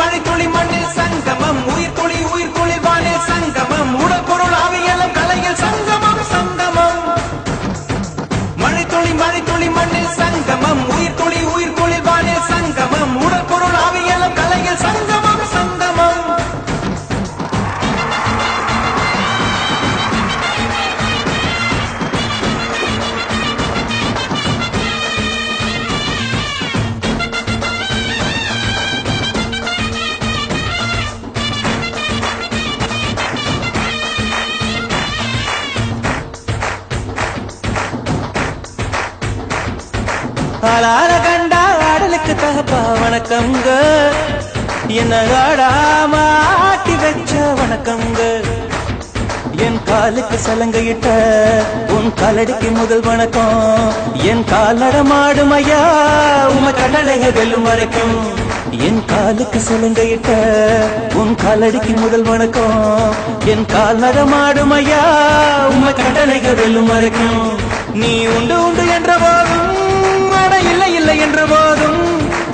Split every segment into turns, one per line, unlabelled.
மழை துளி மண்ணில் சங்கமம் உயிர் துளி வானில் சங்கமம் உடல் பொருள் ஆவியலும் கலையில் சங்கமம் சங்கமம் மழை துளி மண்ணில் சங்கமம் உயிர் துளி வானில் சங்கமம் உடல் பொருள் ஆவியலும் கலையில் சங்கமம் சங்கமம் ஆளார கண்டா ஆடலுக்கு தகப்பா வணக்கங்க என்ன ஆடாம ஆட்டி வச்ச வணக்கங்க என் காலுக்கு சலங்கையிட்ட உன் காலடிக்கு முதல் வணக்கம் என் கால் நடமாடும் ஐயா உம கடலைய வெல்லும் வரைக்கும் என் காலுக்கு சலங்கையிட்ட உன் காலடிக்கு முதல் வணக்கம் என் கால் நடமாடும் ஐயா உம கடலைய வெல்லும் வரைக்கும் நீ உண்டு உண்டு என்ற போதும் இல்லை இல்லை என்ற போதும்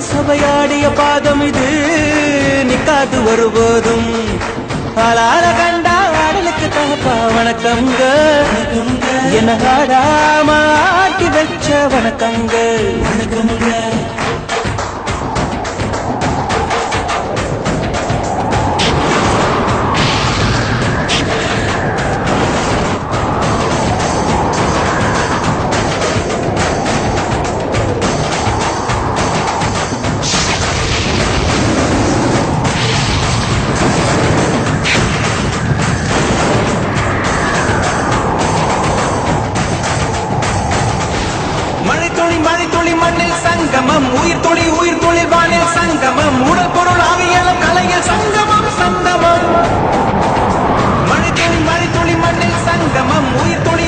சபையாடிய பாதம் இது நிக்காது ஒருபோதும் ஆளார கண்டா ஆடலுக்கு தகப்பா வணக்கங்க என்ன ஆடாம ஆட்டி வச்ச வணக்கங்க வணக்கங்க மழை துளி மண்ணில் சங்கமம் உயிர் துளி வானில் சங்கமம் உடல் பொருள் ஆவியலும் கலையில் சங்கமம் சங்கமம் மழை துளி மண்ணில் சங்கமம் உயிர் துளி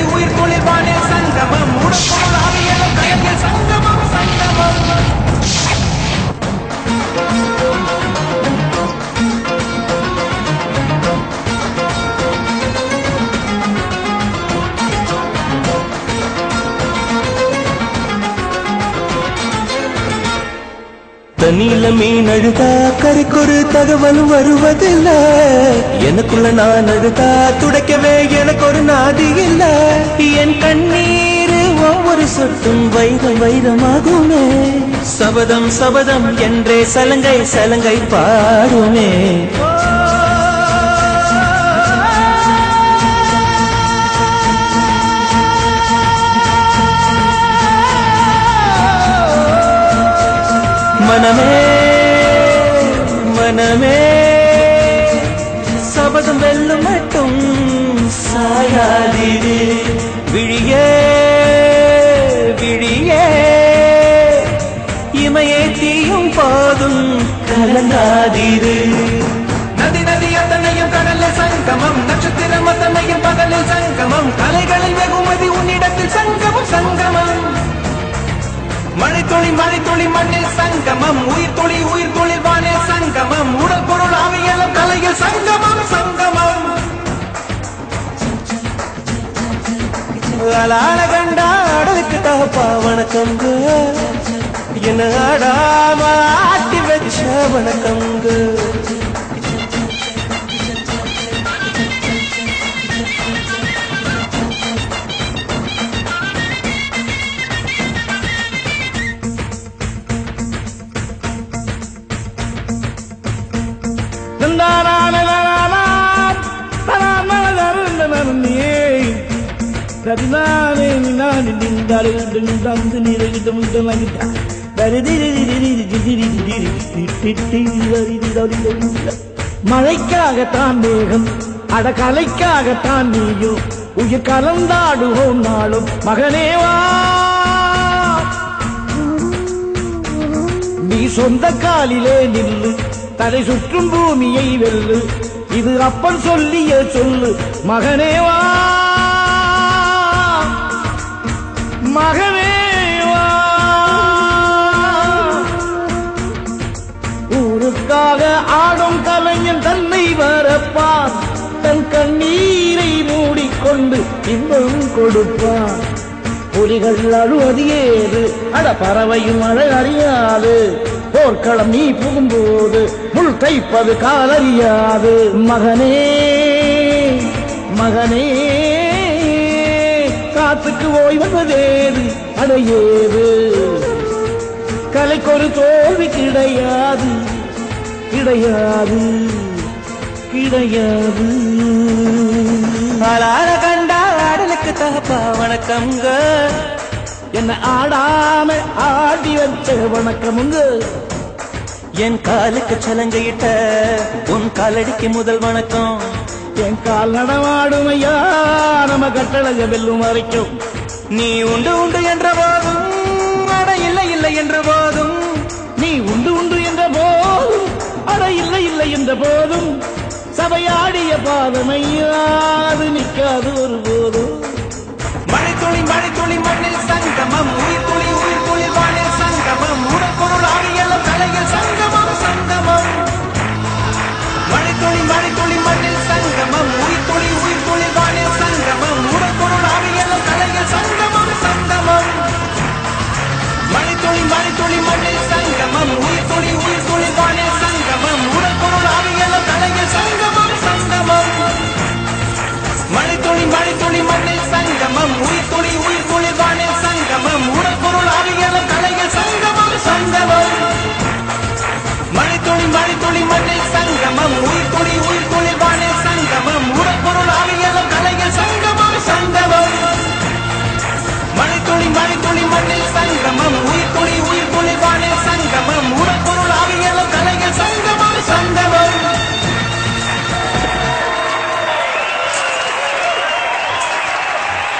வானில் சங்கமம் உடல் பொருள் ஆவியலும் கலையில் சங்கமம் சங்கமம் தண்ணியில மீன் அழுதா கரைக்கொரு தகவலும் வருவதில்ல எனக்குள்ள நான் அழுதா துடைக்கவே எனக்கு ஒரு நாதி இல்ல என் கண்ணீர் ஒவ்வொரு சொட்டும் வைரம் வைரமாகுமே சபதம் சபதம் என்றே சலங்கை பாடுமே மனமே சபதம் வெல்லும் மட்டும் சாயாதிரு விழியே இமையே தீயும் போதும் கலங்காதிரு நதி அத்தனையும் கடலில் சங்கமம் நட்சத்திரம் அத்தனையும் பகலில் சங்கமம் கலைகளில் வெகுமதி உன்னிடத்தில் சங்கமம் சங்கமம் மழை துளி மண்ணில் சங்கமம் உயிர் துளி வானில் சங்கமம் உடல் பொருள் ஆவியலும் கலையில் சங்கமம் சங்கமம் ஆளார கண்டா ஆடலுக்கு தகப்பா வணக்கங்க என்ன ஆடாம ஆட்டி வச்ச வணக்கங்க
மழைக்காகத்தான் மேகம் அடகலைக்காகத்தான் நீயும் உயிர் கலந்தாடுவோம் நாளும் மகனேவா நீ சொந்த காலிலே நில்லு தலை சுற்றும் பூமியை வெல்லு இது அப்பன் சொல்லிய சொல்லு மகனேவா மகனேவா ஊருக்காக ஆடும் கலைஞன் தன்னை வரப்பான் தன் கண்ணீரை மூடிக்கொண்டு இன்பம் கொடுப்பான் புலிகள் அழுவது ஏறு அட பறவையும் அழ அறியாது போர்க்களம் நீ புகும்போது முள் தைப்பது காலறியாது. மகனே மகனே காத்துக்கு ஓய்வதேது அடையேது. கலைக்கொரு தோல்வி கிடையாது கிடையாது கிடையாது.
ஆளார கண்டா ஆடலுக்கு தகப்பா வணக்கம்ங்க.
என்ன ஆடாம ஆடி வச்ச வணக்கமுங்க.
என் காலுக்கு சலங்கையிட்ட உன் காலடிக்கு முதல் வணக்கம்.
என் கால் நடமாடுமையா நம்ம கட்டழக வெல்லும் வரைக்கும்.
நீ உண்டு உண்டு என்ற போதும் அட இல்லை இல்லை என்ற போதும்.
நீ உண்டு உண்டு என்ற போதும் அட இல்லை இல்லை என்ற போதும். சபையாடிய பாதமையாது நிற்காது ஒரு போதும்.
மழை துளி மண்ணில் சங்கமம் உயிர் துளி உயிர்